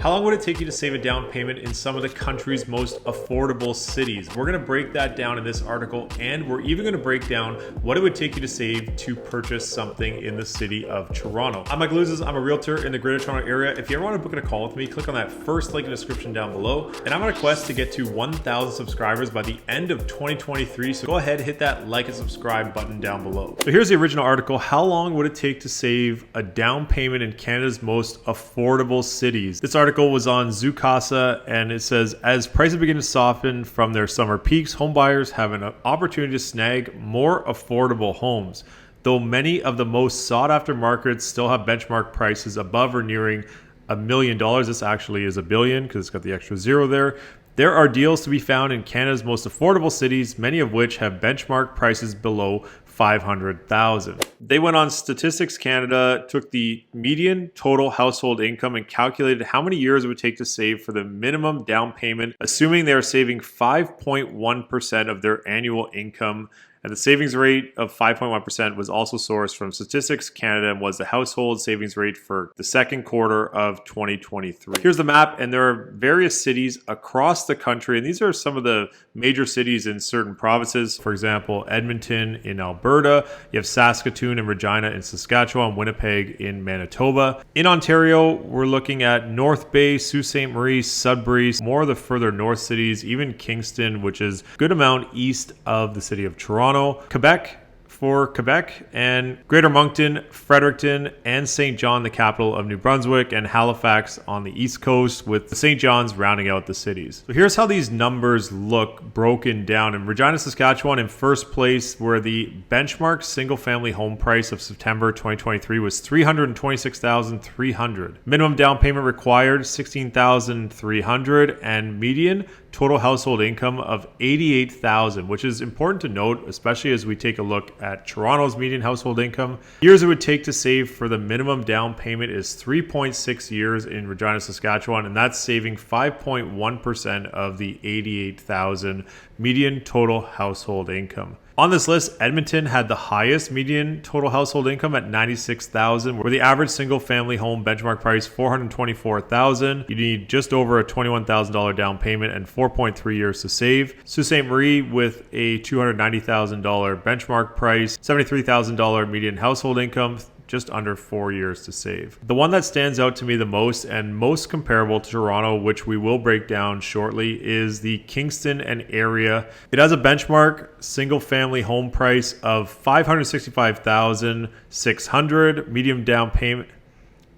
How long would it take you to save a down payment in some of the country's most affordable cities? We're going to break that down in this article, and we're even going to break down what it would take you to save to purchase something in the city of Toronto. I'm Ouzas. I'm a realtor in the Greater Toronto area. If you ever want to book a call with me, click on that first link in the description down below. And I'm on a quest to get to 1,000 subscribers by the end of 2023. So go ahead, hit that like and subscribe button down below. So here's the original article. How long would it take to save a down payment in Canada's most affordable cities? This article was on Zoocasa, and it says, as prices begin to soften from their summer peaks, home buyers have an opportunity to snag more affordable homes. Though many of the most sought after markets still have benchmark prices above or nearing $1 million, this actually is $1 billion because it's got the extra zero there. There are deals to be found in Canada's most affordable cities, many of which have benchmark prices below $500,000. They went on Statistics Canada, took the median total household income and calculated how many years it would take to save for the minimum down payment, assuming they are saving 5.1% of their annual income. And the savings rate of 5.1% was also sourced from Statistics Canada and was the household savings rate for the second quarter of 2023. Here's the map, and there are various cities across the country, and these are some of the major cities in certain provinces. For example, Edmonton in Alberta, you have Saskatoon and Regina in Saskatchewan, Winnipeg in Manitoba. In Ontario, we're looking at North Bay, Sault Ste. Marie, Sudbury, more of the further north cities, even Kingston, which is a good amount east of the city of Toronto. Quebec for Quebec, and Greater Moncton, Fredericton, and St. John, the capital of New Brunswick, and Halifax on the east coast, with the St. John's rounding out the cities. So here's how these numbers look broken down. In Regina, Saskatchewan in first place, where the benchmark single-family home price of September 2023 was $326,300. Minimum down payment required $16,300, and median total household income of $88,000, which is important to note, especially as we take a look at Toronto's median household income. Years it would take to save for the minimum down payment is 3.6 years in Regina, Saskatchewan, and that's saving 5.1% of the $88,000 median total household income. On this list, Edmonton had the highest median total household income at $96,000, where the average single-family home benchmark price $424,000. You need just over a $21,000 down payment and 4.3 years to save. Sault Ste. Marie with a $290,000 benchmark price, $73,000 median household income, just under 4 years to save. The one that stands out to me the most and most comparable to Toronto, which we will break down shortly, is the Kingston and area. It has a benchmark single family home price of $565,600,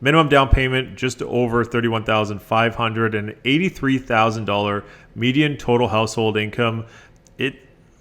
minimum down payment just over $31,500, and $83,000 median total household income.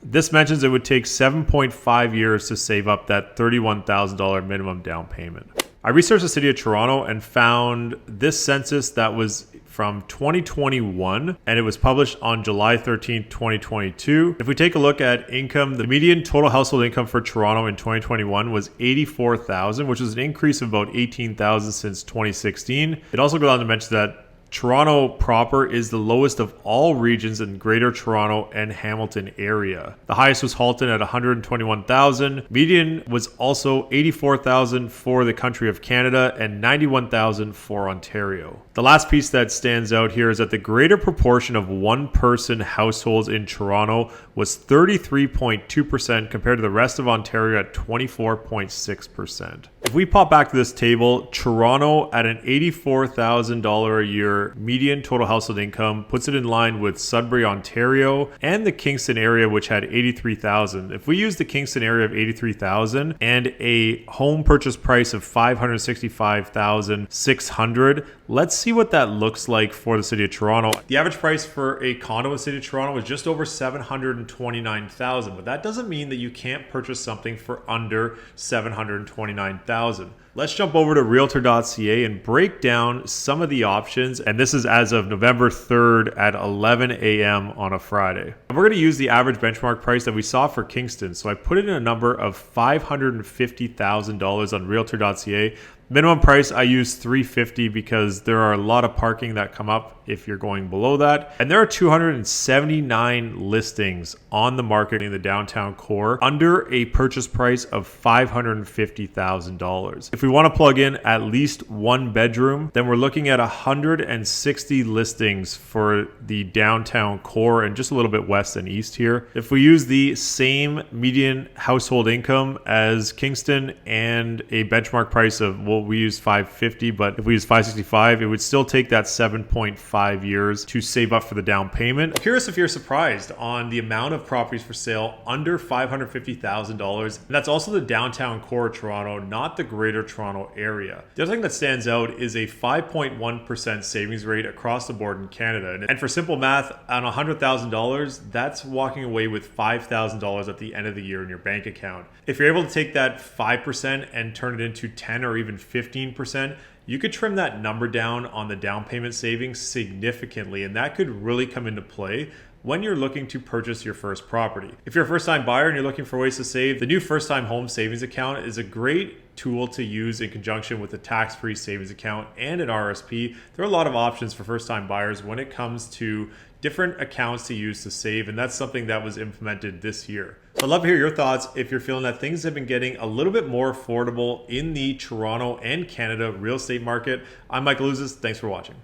This mentions it would take 7.5 years to save up that $31,000 minimum down payment. I researched the city of Toronto and found this census that was from 2021, and it was published on July 13th, 2022. If we take a look at income, the median total household income for Toronto in 2021 was $84,000, which is an increase of about $18,000 since 2016. It also goes on to mention that Toronto proper is the lowest of all regions in Greater Toronto and Hamilton area. The highest was Halton at $121,000. Median was also $84,000 for the country of Canada and $91,000 for Ontario. The last piece that stands out here is that the greater proportion of one-person households in Toronto was 33.2% compared to the rest of Ontario at 24.6%. If we pop back to this table, Toronto at an $84,000 a year median total household income puts it in line with Sudbury, Ontario, and the Kingston area, which had $83,000. If we use the Kingston area of $83,000 and a home purchase price of $565,600, let's see what that looks like for the city of Toronto. The average price for a condo in the city of Toronto was just over $729,000, but that doesn't mean that you can't purchase something for under $729,000. Let's jump over to Realtor.ca and break down some of the options. And this is as of November 3rd at 11 a.m. on a Friday. And we're going to use the average benchmark price that we saw for Kingston. So I put in a number of $550,000 on Realtor.ca. Minimum price, I use $350 because there are a lot of parking that come up if you're going below that. And there are 279 listings on the market in the downtown core under a purchase price of $550,000. If we want to plug in at least one bedroom, then we're looking at 160 listings for the downtown core and just a little bit west and east here. If we use the same median household income as Kingston and a benchmark price of, well, we use $550, but if we use $565, it would still take that 7.5 years to save up for the down payment. I'm curious if you're surprised on the amount of properties for sale under $550,000. And that's also the downtown core of Toronto, not the greater Toronto area. The other thing that stands out is a 5.1% savings rate across the board in Canada. And for simple math, on $100,000, that's walking away with $5,000 at the end of the year in your bank account. If you're able to take that 5% and turn it into 10 or even 15%, you could trim that number down on the down payment savings significantly, and that could really come into play when you're looking to purchase your first property. If you're a first-time buyer and you're looking for ways to save, the new first-time home savings account is a great tool to use in conjunction with a tax-free savings account and an RSP. There are a lot of options for first-time buyers when it comes to different accounts to use to save, and that's something that was implemented this year. So I'd love to hear your thoughts if you're feeling that things have been getting a little bit more affordable in the Toronto and Canada real estate market. I'm Michael Ouzas. Thanks for watching.